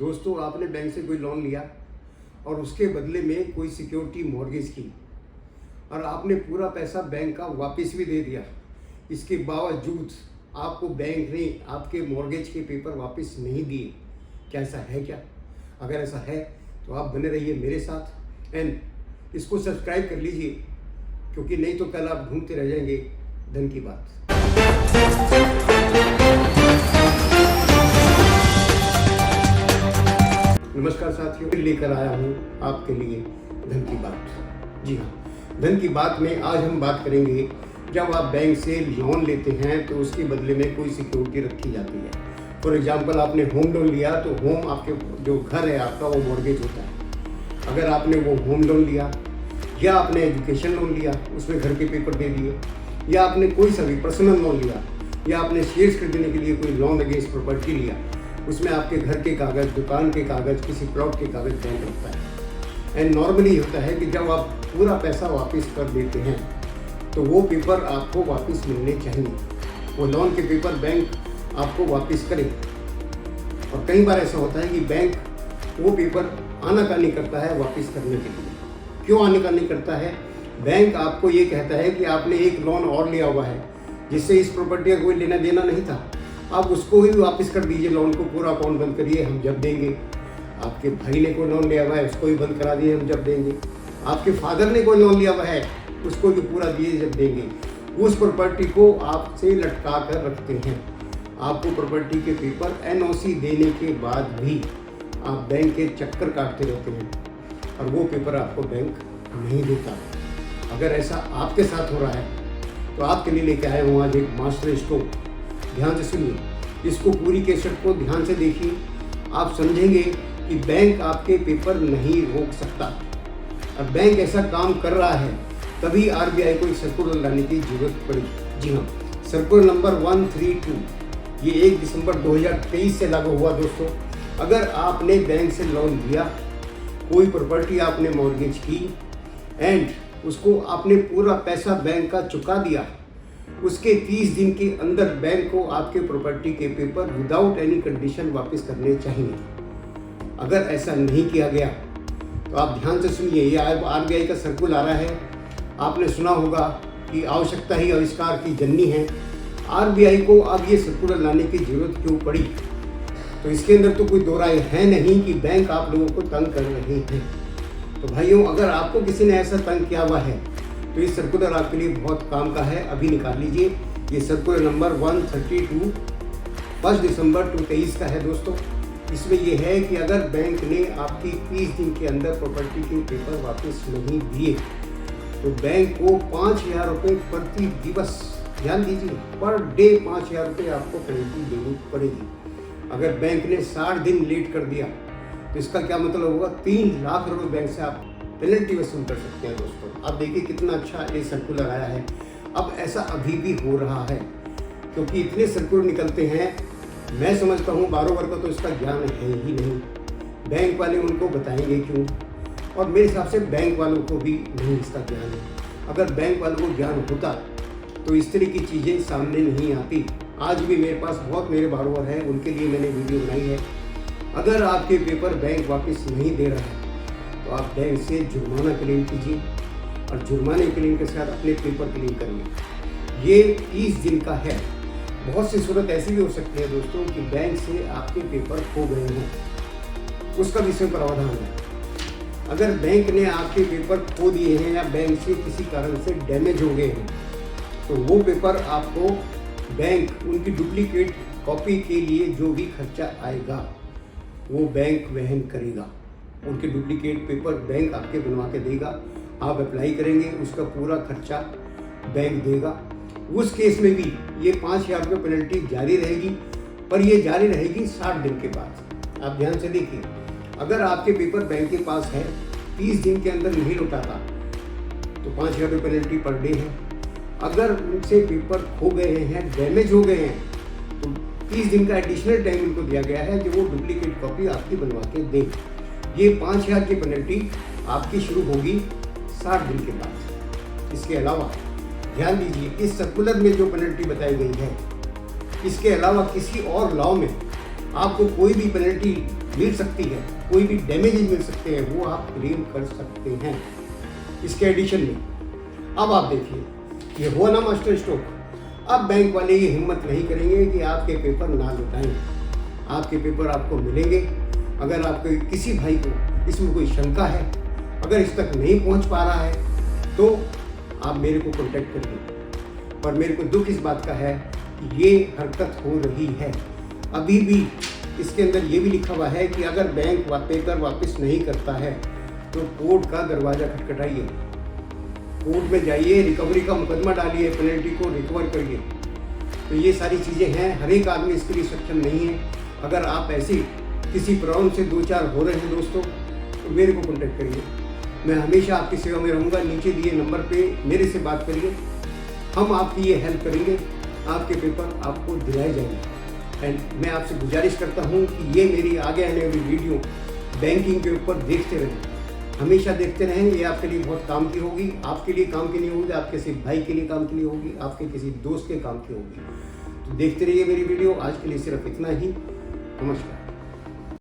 दोस्तों, आपने बैंक से कोई लोन लिया और उसके बदले में कोई सिक्योरिटी मॉर्गेज की और आपने पूरा पैसा बैंक का वापस भी दे दिया। इसके बावजूद आपको बैंक ने आपके मॉर्गेज के पेपर वापस नहीं दिए। क्या ऐसा है क्या? अगर ऐसा है तो आप बने रहिए मेरे साथ एंड इसको सब्सक्राइब कर लीजिए, क्योंकि नहीं तो कल आप ढूंढते रह जाएंगे धन की बात। नमस्कार साथियों, लेकर आया हूँ आपके लिए धन की बात। जी हाँ, धन की बात में आज हम बात करेंगे जब आप बैंक से लोन लेते हैं तो उसके बदले में कोई सिक्योरिटी रखी जाती है। फॉर एग्जांपल, आपने होम लोन लिया तो होम आपके जो घर है आपका वो मॉर्गेज होता है। अगर आपने वो होम लोन लिया या आपने एजुकेशन लोन लिया, उसमें घर के पेपर दे दिए, या आपने कोई सा भी पर्सनल लोन लिया, या आपने शेयर्स खरीदने के लिए कोई लोन अगेंस्ट प्रॉपर्टी लिया, उसमें आपके घर के कागज़, दुकान के कागज़, किसी प्लॉट के कागज़ बैंक रखता है। एंड नॉर्मली होता है कि जब आप पूरा पैसा वापस कर देते हैं तो वो पेपर आपको वापस मिलने चाहिए। वो लोन के पेपर बैंक आपको वापस करे। और कई बार ऐसा होता है कि बैंक वो पेपर आनाकानी करता है वापस करने के लिए। क्यों आनाकानी करता है? बैंक आपको ये कहता है कि आपने एक लोन और लिया हुआ है जिससे इस प्रॉपर्टी का कोई लेना देना नहीं था, आप उसको ही वापस कर दीजिए, लोन को पूरा अकाउंट बंद करिए, हम जब देंगे। आपके भाई ने कोई लोन लिया हुआ है, उसको भी बंद करा दिए, हम जब देंगे। आपके फादर ने कोई लोन लिया हुआ है, उसको भी पूरा दिए, जब देंगे। उस प्रॉपर्टी को आपसे लटका कर रखते हैं। आपको प्रॉपर्टी के पेपर NOC देने के बाद भी आप बैंक के चक्कर काटते रहते हैं और वो पेपर आपको बैंक नहीं देता। अगर ऐसा आपके साथ हो रहा है तो आपके लिए लेके आए हूँ आज एक मास्टर स्ट्रोक। ध्यान से सुनिए, इसको पूरी कैसेट को ध्यान से देखिए। आप समझेंगे कि बैंक आपके पेपर नहीं रोक सकता। अब बैंक ऐसा काम कर रहा है तभी RBI को एक सर्कुलर लाने की जरूरत पड़ी। जी हाँ, सर्कुलर नंबर 132, ये 1 दिसंबर 2023 से लागू हुआ। दोस्तों, अगर आपने बैंक से लोन लिया, कोई प्रॉपर्टी आपने मॉर्गेज की एंड उसको आपने पूरा पैसा बैंक का चुका दिया, उसके 30 दिन के अंदर बैंक को आपके प्रॉपर्टी के पेपर विदाउट एनी कंडीशन वापस करने चाहिए। अगर ऐसा नहीं किया गया तो आप ध्यान से सुनिए, ये RBI का सर्कुलर आ रहा है। आपने सुना होगा कि आवश्यकता ही आविष्कार की जननी है। RBI को अब ये सर्कुलर लाने की जरूरत क्यों पड़ी? तो इसके अंदर तो कोई दो राय है नहीं कि बैंक आप लोगों को तंग कर रहे हैं। तो भाइयों, अगर आपको किसी ने ऐसा तंग किया हुआ है तो ये सर्कुलर आपके लिए बहुत काम का है। अभी निकाल लीजिए। ये सर्कुलर नंबर 132 1 दिसंबर 2023 का है। दोस्तों, इसमें ये है कि अगर बैंक ने आपकी 30 दिन के अंदर प्रॉपर्टी के पेपर वापस नहीं दिए तो बैंक को 5,000 रुपये प्रति दिवस, ध्यान दीजिए, पर डे 5,000 रुपये आपको पेनल्टी देनी पड़ेगी। अगर बैंक ने 60 दिन लेट कर दिया तो इसका क्या मतलब होगा? 3 लाख रुपये बैंक से आप पेनल्टी वसूल कर सकते हैं। दोस्तों, आप देखिए कितना अच्छा ये सर्कुलर आया है। अब ऐसा अभी भी हो रहा है क्योंकि इतने सर्कुलर निकलते हैं। मैं समझता हूँ 12 वर्ग का तो इसका ज्ञान है ही नहीं। बैंक वाले उनको बताएंगे क्यों? और मेरे हिसाब से बैंक वालों को भी नहीं इसका ज्ञान है। अगर बैंक वालों को ज्ञान होता तो इस तरह की चीज़ें सामने नहीं आती। आज भी मेरे पास बहुत मेरे बारोवर हैं, उनके लिए मैंने वीडियो बनाई है। अगर आपके पेपर बैंक वापस नहीं दे रहा है तो आप बैंक से जुर्माना क्लेम कीजिए और जुर्माने क्लेम के साथ अपने पेपर क्लेम करिए। ये 30 दिन का है। बहुत सी सूरत ऐसी भी हो सकती है दोस्तों कि बैंक से आपके पेपर खो गए हों, उसका विषय प्रावधान है। अगर बैंक ने आपके पेपर खो दिए हैं या बैंक से किसी कारण से डैमेज हो गए हैं तो वो पेपर आपको बैंक उनकी डुप्लीकेट कॉपी के लिए जो भी खर्चा आएगा वो बैंक वहन करेगा। उनके डुप्लीकेट पेपर बैंक आपके बनवा के देगा, आप अप्लाई करेंगे, उसका पूरा खर्चा बैंक देगा। उस केस में भी ये 5,000 रुपये पेनल्टी जारी रहेगी, पर ये जारी रहेगी 60 दिन के बाद। आप ध्यान से देखिए, अगर आपके पेपर बैंक के पास है, 30 दिन के अंदर नहीं लौटाता तो 5,000 रुपये पेनल्टी पर डे है। अगर उनसे पेपर खो गए हैं, डैमेज हो गए हैं, तो 30 दिन का एडिशनल टाइम उनको दिया गया है कि वो डुप्लीकेट कॉपी आपकी बनवा के दें। ये 5,000 की पेनल्टी आपकी शुरू होगी 60 दिन के बाद। इसके अलावा ध्यान दीजिए, इस सर्कुलर में जो पेनल्टी बताई गई है, इसके अलावा किसी और लॉ में आपको कोई भी पेनल्टी मिल सकती है, कोई भी डैमेजेज मिल सकते हैं, वो आप क्लेम कर सकते हैं। इसके एडिशन में अब आप देखिए, ये हुआ ना मास्टर स्ट्रोक। अब बैंक वाले ये हिम्मत नहीं करेंगे कि आपके पेपर ना लौटाएं। आपके पेपर आपको मिलेंगे। अगर आपके किसी भाई को इसमें कोई शंका है, अगर इस तक नहीं पहुंच पा रहा है, तो आप मेरे को कांटेक्ट करिए। पर मेरे को दुख इस बात का है कि ये हरकत हो रही है। अभी भी इसके अंदर ये भी लिखा हुआ है कि अगर बैंक पेपर वापस नहीं करता है तो कोर्ट का दरवाज़ा खटखटाइए, कोर्ट में जाइए, रिकवरी का मुकदमा डालिए, पेनल्टी को रिकवर करिए। तो ये सारी चीज़ें हैं, हर एक आदमी इसके लिए सक्षम नहीं है। अगर आप ऐसे किसी प्रॉब्लम से दो चार हो रहे हैं दोस्तों, तो मेरे को कॉन्टेक्ट करिए। मैं हमेशा आपकी सेवा में रहूँगा। नीचे दिए नंबर पे मेरे से बात करिए, हम आपकी ये हेल्प करेंगे, आपके पेपर आपको दिलाए जाएंगे। एंड मैं आपसे गुजारिश करता हूँ कि ये मेरी आगे आने वाली वीडियो बैंकिंग के ऊपर देखते रहें, हमेशा देखते रहें। ये आपके लिए बहुत काम की होगी, आपके लिए काम की नहीं होगी, आपके किसी भाई के लिए काम की नहीं होगी, आपके किसी दोस्त के काम की होगी। तो देखते रहिए मेरी वीडियो। आज के लिए सिर्फ इतना ही। नमस्कार।